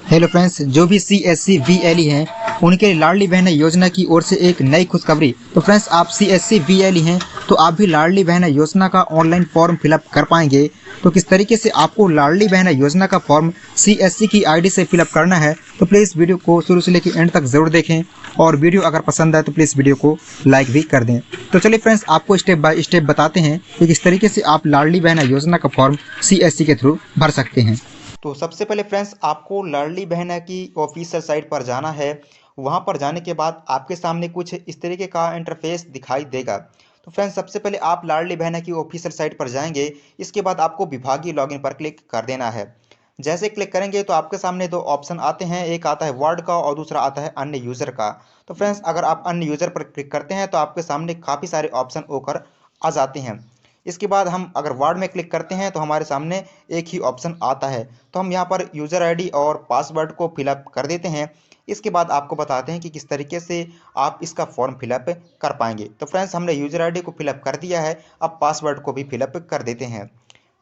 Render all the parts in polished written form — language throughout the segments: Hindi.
हेलो फ्रेंड्स, जो भी CSC VLE हैं उनके लिए लाडली बहना योजना की ओर से एक नई खुशखबरी। तो फ्रेंड्स, आप CSC VLE हैं तो आप भी लाडली बहना योजना का ऑनलाइन फॉर्म फिलअप कर पाएंगे। तो किस तरीके से आपको लाडली बहना योजना का फॉर्म CSC की ID से फिलअप करना है, तो प्लीज़ वीडियो को शुरू से लेकर एंड तक ज़रूर देखें। और वीडियो अगर पसंद आए तो प्लीज़ वीडियो को लाइक भी कर दें। तो चलिए फ्रेंड्स, आपको स्टेप बाय स्टेप बताते हैं कि किस तरीके से आप लाडली बहना योजना का फॉर्म CSC के थ्रू भर सकते हैं। तो सबसे पहले फ्रेंड्स, आपको लाडली बहना की ऑफिशियल साइट पर जाना है। वहां पर जाने के बाद आपके सामने कुछ इस तरीके का इंटरफेस दिखाई देगा। तो फ्रेंड्स, सबसे पहले आप लाडली बहना की ऑफिशियल साइट पर जाएंगे। इसके बाद आपको विभागीय लॉगिन पर क्लिक कर देना है। जैसे क्लिक करेंगे तो आपके सामने दो ऑप्शन आते हैं, एक आता है वार्ड का और दूसरा आता है अन्य यूज़र का। तो फ्रेंड्स, अगर आप अन्य यूज़र पर क्लिक करते हैं तो आपके सामने काफ़ी सारे ऑप्शन होकर आ जाते हैं। इसके बाद हम अगर वार्ड में क्लिक करते हैं तो हमारे सामने एक ही ऑप्शन आता है। तो हम यहाँ पर यूज़र आईडी और पासवर्ड को फिलअप कर देते हैं। इसके बाद आपको बताते हैं कि किस तरीके से आप इसका फॉर्म फिलअप कर पाएंगे। तो फ्रेंड्स, हमने यूज़र आईडी को फिलअप कर दिया है। अब पासवर्ड को भी फिलअप कर देते हैं।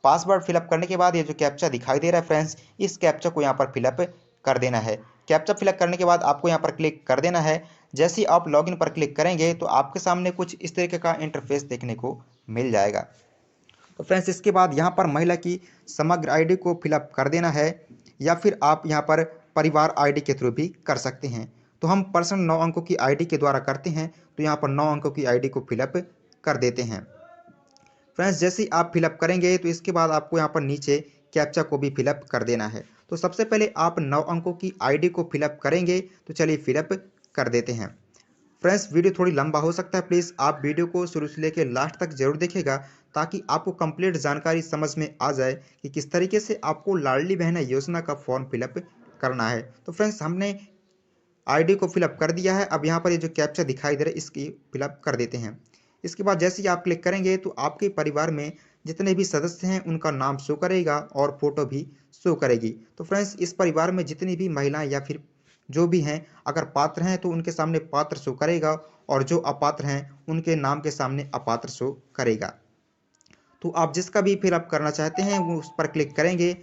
पासवर्ड फिलअप करने के बाद ये जो कैप्चा दिखाई दे रहा है फ्रेंड्स, इस कैप्चा को यहाँ पर फिलअप कर देना है। कैप्चा फिलअप करने के बाद आपको यहाँ पर क्लिक कर देना है। जैसे ही आप लॉगिन पर क्लिक करेंगे तो आपके सामने कुछ इस तरीके का इंटरफेस देखने को मिल जाएगा। तो फ्रेंड्स, इसके बाद यहाँ पर महिला की समग्र आईडी को फिलअप कर देना है, या फिर आप यहाँ पर परिवार आईडी के थ्रू भी कर सकते हैं। तो हम पर्सनल 9 अंकों की आईडी के द्वारा करते हैं। तो यहाँ पर 9 अंकों की आईडी को फिलअप कर देते हैं। फ्रेंड्स, जैसे ही आप फिलअप करेंगे तो इसके बाद आपको यहाँ पर नीचे कैप्चा को भी फिलअप कर देना है। तो सबसे पहले आप 9 अंकों की आईडी को फिलअप करेंगे। तो चलिए फिलअप कर देते हैं। फ्रेंड्स, वीडियो थोड़ी लंबा हो सकता है, प्लीज़ आप वीडियो को शुरू से लेकर लास्ट तक जरूर देखिएगा, ताकि आपको कंप्लीट जानकारी समझ में आ जाए कि किस तरीके से आपको लाडली बहना योजना का फॉर्म फिलअप करना है। तो फ्रेंड्स, हमने आईडी को फिलअप कर दिया है। अब यहाँ पर ये जो कैप्चा दिखाई दे रहा है इसकी फिलअप कर देते हैं। इसके बाद जैसे ही आप क्लिक करेंगे तो आपके परिवार में जितने भी सदस्य हैं उनका नाम शो करेगा और फोटो भी शो करेगी। तो फ्रेंड्स, इस परिवार में जितनी भी महिलाएं या फिर जो भी हैं, अगर पात्र हैं तो उनके सामने पात्र शो करेगा, और जो अपात्र हैं उनके नाम के सामने अपात्र शो करेगा। तो आप जिसका भी फिलअप करना चाहते हैं वो उस पर क्लिक करेंगे,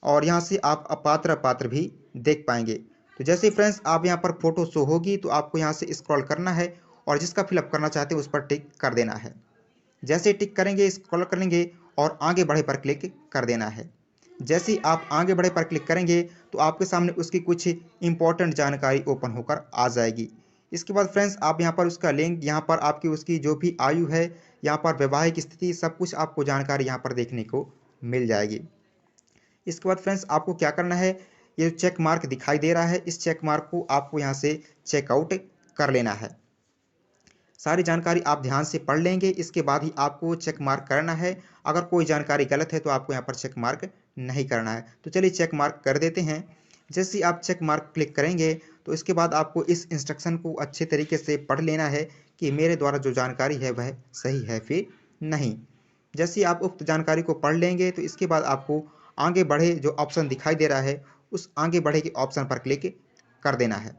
और यहाँ से आप अपात्र अपात्र भी देख पाएंगे। तो जैसे ही फ्रेंड्स आप यहाँ पर फोटो शो होगी तो आपको यहाँ से स्क्रॉल करना है, और जिसका फिलअप करना चाहते हैं उस पर टिक कर देना है। जैसे ही टिक करेंगे, स्क्रॉल करेंगे और आगे बढ़े पर क्लिक कर देना है। जैसे ही आप आगे बढ़े पर क्लिक करेंगे तो आपके सामने उसकी कुछ इंपॉर्टेंट जानकारी ओपन होकर आ जाएगी। इसके बाद फ्रेंड्स, आप यहाँ पर उसका लिंक, यहाँ पर आपकी उसकी जो भी आयु है, यहाँ पर वैवाहिक स्थिति, सब कुछ आपको जानकारी यहाँ पर देखने को मिल जाएगी। इसके बाद फ्रेंड्स, आपको क्या करना है, ये जो चेक मार्क दिखाई दे रहा है इस चेक मार्क को आपको यहाँ से चेकआउट कर लेना है। सारी जानकारी आप ध्यान से पढ़ लेंगे, इसके बाद ही आपको चेक मार्क करना है। अगर कोई जानकारी गलत है तो आपको यहाँ पर चेक मार्क नहीं करना है। तो चलिए चेक मार्क कर देते हैं। जैसे ही आप चेक मार्क क्लिक करेंगे तो इसके बाद आपको इस इंस्ट्रक्शन को अच्छे तरीके से पढ़ लेना है कि मेरे द्वारा जो जानकारी है वह सही है फिर नहीं। जैसे ही आप उक्त जानकारी को पढ़ लेंगे तो इसके बाद आपको आगे बढ़े जो ऑप्शन दिखाई दे रहा है उस आगे बढ़े के ऑप्शन पर क्लिक कर देना है।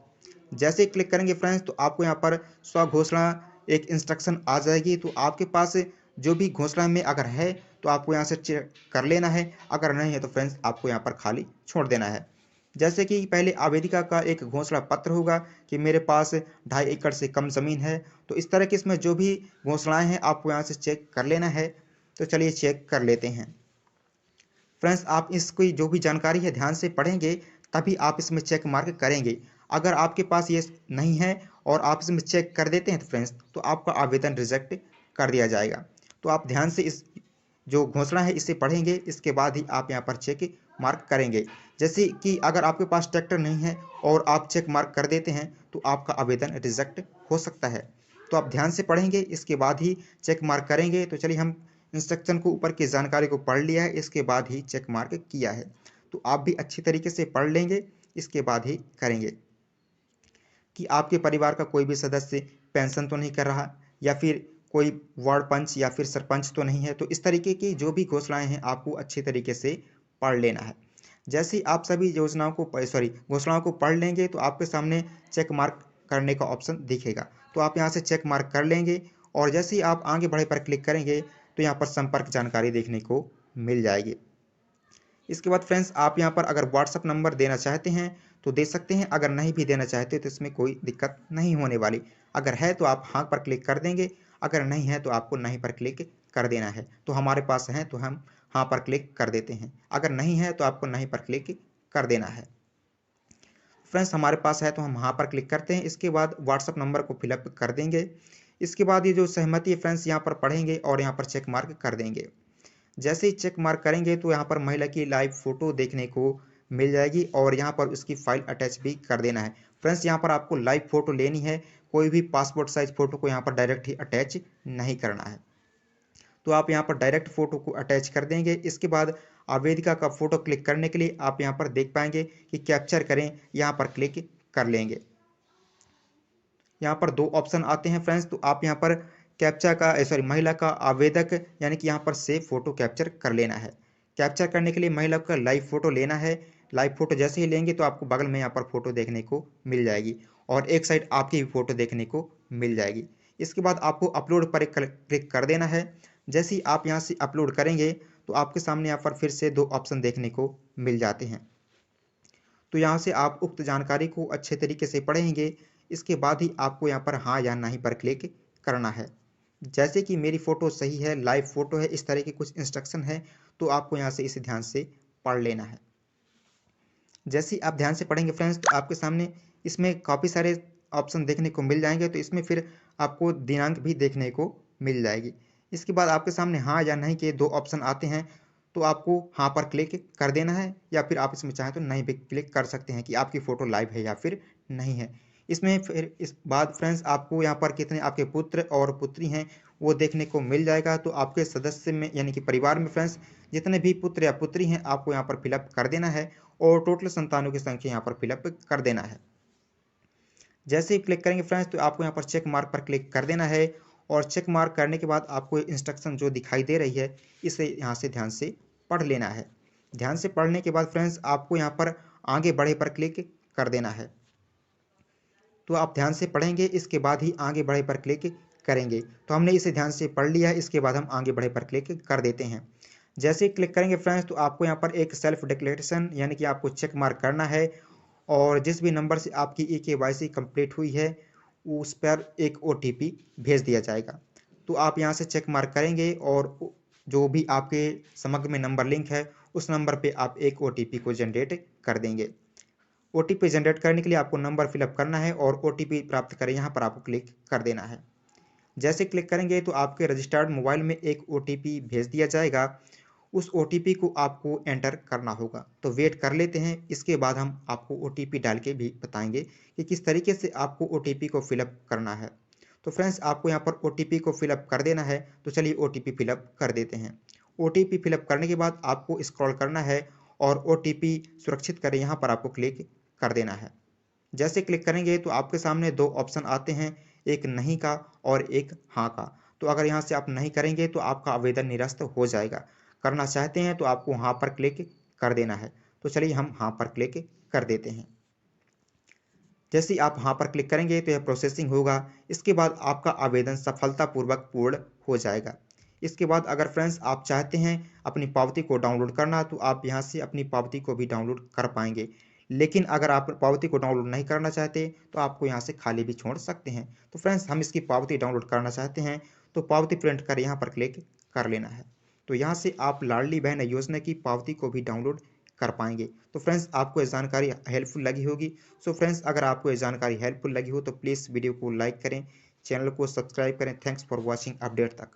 जैसे ही क्लिक करेंगे फ्रेंड्स तो आपको यहाँ पर स्वघोषणा एक इंस्ट्रक्शन आ जाएगी। तो आपके पास जो भी घोषणा में अगर है तो आपको यहाँ से चेक कर लेना है, अगर नहीं है तो फ्रेंड्स आपको यहाँ पर खाली छोड़ देना है। जैसे कि पहले आवेदिका का एक घोषणा पत्र होगा कि मेरे पास 2.5 एकड़ से कम ज़मीन है। तो इस तरह की इसमें जो भी घोषणाएं हैं आपको यहाँ से चेक कर लेना है। तो चलिए चेक कर लेते हैं। फ्रेंड्स, आप इसकी जो भी जानकारी है ध्यान से पढ़ेंगे, तभी आप इसमें चेक मार्क करेंगे। अगर आपके पास ये नहीं है और आप इसमें चेक कर देते हैं तो फ्रेंड्स, तो आपका आवेदन रिजेक्ट कर दिया जाएगा। तो आप ध्यान से इस जो घोषणा है इसे पढ़ेंगे, इसके बाद ही आप यहाँ पर चेक मार्क करेंगे। जैसे कि अगर आपके पास ट्रैक्टर नहीं है और आप चेक मार्क कर देते हैं तो आपका आवेदन रिजेक्ट हो सकता है। तो आप ध्यान से पढ़ेंगे, इसके बाद ही चेक मार्क करेंगे। तो चलिए हम इंस्ट्रक्शन को ऊपर की जानकारी को पढ़ लिया है, इसके बाद ही चेक मार्क किया है। तो आप भी अच्छी तरीके से पढ़ लेंगे, इसके बाद ही करेंगे कि आपके परिवार का कोई भी सदस्य पेंशन तो नहीं कर रहा, या फिर कोई वार्ड पंच या फिर सरपंच तो नहीं है। तो इस तरीके की जो भी घोषणाएं हैं आपको अच्छे तरीके से पढ़ लेना है। जैसे ही आप सभी योजनाओं को घोषणाओं को पढ़ लेंगे तो आपके सामने चेक मार्क करने का ऑप्शन दिखेगा। तो आप यहाँ से चेक मार्क कर लेंगे, और जैसे ही आप आगे बढ़े पर क्लिक करेंगे तो यहाँ पर संपर्क जानकारी देखने को मिल जाएगी। इसके बाद फ्रेंड्स आप यहाँ पर अगर व्हाट्सअप नंबर देना चाहते हैं तो दे सकते हैं, अगर नहीं भी देना चाहते तो इसमें कोई दिक्कत नहीं होने वाली। अगर है तो आप हाँ पर क्लिक कर देंगे, अगर नहीं है तो आपको नहीं पर क्लिक कर देना है। तो हमारे पास है तो हम हाँ पर क्लिक कर देते हैं, अगर नहीं है तो आपको नहीं पर क्लिक कर देना है। फ्रेंड्स हमारे पास है तो हम हाँ पर क्लिक करते हैं। इसके बाद व्हाट्सअप नंबर को फिलअप कर देंगे। इसके बाद ये जो सहमति है फ्रेंड्स यहाँ पर पढ़ेंगे और यहाँ पर चेक मार्क कर देंगे। जैसे ही चेक मार्क करेंगे तो यहाँ पर महिला की लाइव फोटो देखने को मिल जाएगी और यहाँ पर उसकी फाइल अटैच भी कर देना है। फ्रेंड्स यहाँ पर आपको लाइव फोटो लेनी है, कोई भी पासपोर्ट साइज फोटो को यहाँ पर डायरेक्ट ही अटैच नहीं करना है। तो आप यहाँ पर डायरेक्ट फोटो को अटैच कर देंगे। इसके बाद आवेदिका का फोटो क्लिक करने के लिए आप यहाँ पर देख पाएंगे कि कैप्चर करें, यहाँ पर क्लिक कर लेंगे। यहाँ पर दो ऑप्शन आते हैं फ्रेंड्स, तो आप यहाँ पर कैप्चा का महिला का आवेदक यानी कि यहाँ पर से फोटो कैप्चर कर लेना है। कैप्चर करने के लिए महिला का लाइव फोटो लेना है। लाइव फोटो जैसे ही लेंगे तो आपको बगल में यहाँ पर फोटो देखने को मिल जाएगी और एक साइड आपकी भी फोटो देखने को मिल जाएगी। इसके बाद आपको अपलोड पर क्लिक कर देना है। जैसे ही आप यहाँ से अपलोड करेंगे तो आपके सामने यहाँ पर फिर से दो ऑप्शन देखने को मिल जाते हैं। तो यहाँ से आप उक्त जानकारी को अच्छे तरीके से पढ़ेंगे। इसके बाद ही आपको यहाँ पर हाँ या नहीं पर क्लिक करना है। जैसे कि मेरी फ़ोटो सही है, लाइव फ़ोटो है, इस तरह के कुछ इंस्ट्रक्शन है, तो आपको यहाँ से इसे ध्यान से पढ़ लेना है। जैसे ही आप ध्यान से पढ़ेंगे फ्रेंड्स तो आपके सामने इसमें काफ़ी सारे ऑप्शन देखने को मिल जाएंगे। तो इसमें फिर आपको दिनांक भी देखने को मिल जाएगी। इसके बाद आपके सामने हाँ या नहीं के दो ऑप्शन आते हैं, तो आपको हाँ पर क्लिक कर देना है या फिर आप इसमें चाहें तो नहीं भी क्लिक कर सकते हैं कि आपकी फ़ोटो लाइव है या फिर नहीं है। इसमें फिर इस बाद फ्रेंड्स आपको यहाँ पर कितने आपके पुत्र और पुत्री हैं वो देखने को मिल जाएगा। तो आपके सदस्य में यानी कि परिवार में फ्रेंड्स जितने भी पुत्र या पुत्री हैं आपको यहाँ पर फिलअप कर देना है और टोटल संतानों की संख्या यहाँ पर फिलअप कर देना है। जैसे ही क्लिक करेंगे फ्रेंड्स तो आपको यहाँ पर चेक मार्क पर क्लिक कर देना है और चेक मार्क करने के बाद आपको इंस्ट्रक्शन जो दिखाई दे रही है इसे यहाँ से ध्यान से पढ़ लेना है। ध्यान से पढ़ने के बाद फ्रेंड्स आपको यहाँ पर आगे बढ़े पर क्लिक कर देना है। तो आप ध्यान से पढ़ेंगे, इसके बाद ही आगे बढ़े पर क्लिक करेंगे। तो हमने इसे ध्यान से पढ़ लिया है, इसके बाद हम आगे बढ़े पर क्लिक कर देते हैं। जैसे ही क्लिक करेंगे फ्रेंड्स तो आपको यहाँ पर एक सेल्फ डिक्लेरेशन यानी कि आपको चेक मार्क करना है और जिस भी नंबर से आपकी eKYC कंप्लीट हुई है उस पर एक OTP भेज दिया जाएगा। तो आप यहाँ से चेक मार्क करेंगे और जो भी आपके समग्र में नंबर लिंक है उस नंबर पे आप एक OTP को जनरेट कर देंगे। OTP जनरेट करने के लिए आपको नंबर फिलअप करना है और OTP प्राप्त करें यहाँ पर आपको क्लिक कर देना है। जैसे क्लिक करेंगे तो आपके रजिस्टर्ड मोबाइल में एक OTP भेज दिया जाएगा। उस OTP को आपको एंटर करना होगा। तो वेट कर लेते हैं, इसके बाद हम आपको OTP डाल के भी बताएंगे कि किस तरीके से आपको OTP को फिलअप करना है। तो फ्रेंड्स आपको यहाँ पर OTP को फिलअप कर देना है। तो चलिए OTP फिलअप कर देते हैं। OTP फिलअप करने के बाद आपको स्क्रॉल करना है और OTP सुरक्षित करें यहाँ पर आपको क्लिक कर देना है। जैसे क्लिक करेंगे तो आपके सामने दो ऑप्शन आते हैं, एक नहीं का और एक हाँ का। तो अगर यहाँ से आप नहीं करेंगे तो आपका आवेदन निरस्त हो जाएगा। करना चाहते हैं तो आपको हाँ पर क्लिक कर देना है। तो चलिए हम हाँ पर क्लिक कर देते हैं। जैसे ही आप हाँ पर क्लिक करेंगे तो यह प्रोसेसिंग होगा। इसके बाद आपका आवेदन सफलतापूर्वक पूर्ण हो जाएगा। इसके बाद अगर फ्रेंड्स आप चाहते हैं अपनी पावती को डाउनलोड करना तो आप यहाँ से अपनी पावती को भी डाउनलोड कर पाएंगे। लेकिन अगर आप पावती को डाउनलोड नहीं करना चाहते तो आपको यहाँ से खाली भी छोड़ सकते हैं। तो फ्रेंड्स हम इसकी पावती डाउनलोड करना चाहते हैं तो पावती प्रिंट कर यहाँ पर क्लिक कर लेना है। तो यहाँ से आप लाडली बहन योजना की पावती को भी डाउनलोड कर पाएंगे। तो फ्रेंड्स आपको ये जानकारी हेल्पफुल लगी होगी। सो फ्रेंड्स अगर आपको ये जानकारी हेल्पफुल लगी हो तो प्लीज़ वीडियो को लाइक करें, चैनल को सब्सक्राइब करें। थैंक्स फॉर वॉचिंग अपडेट तक।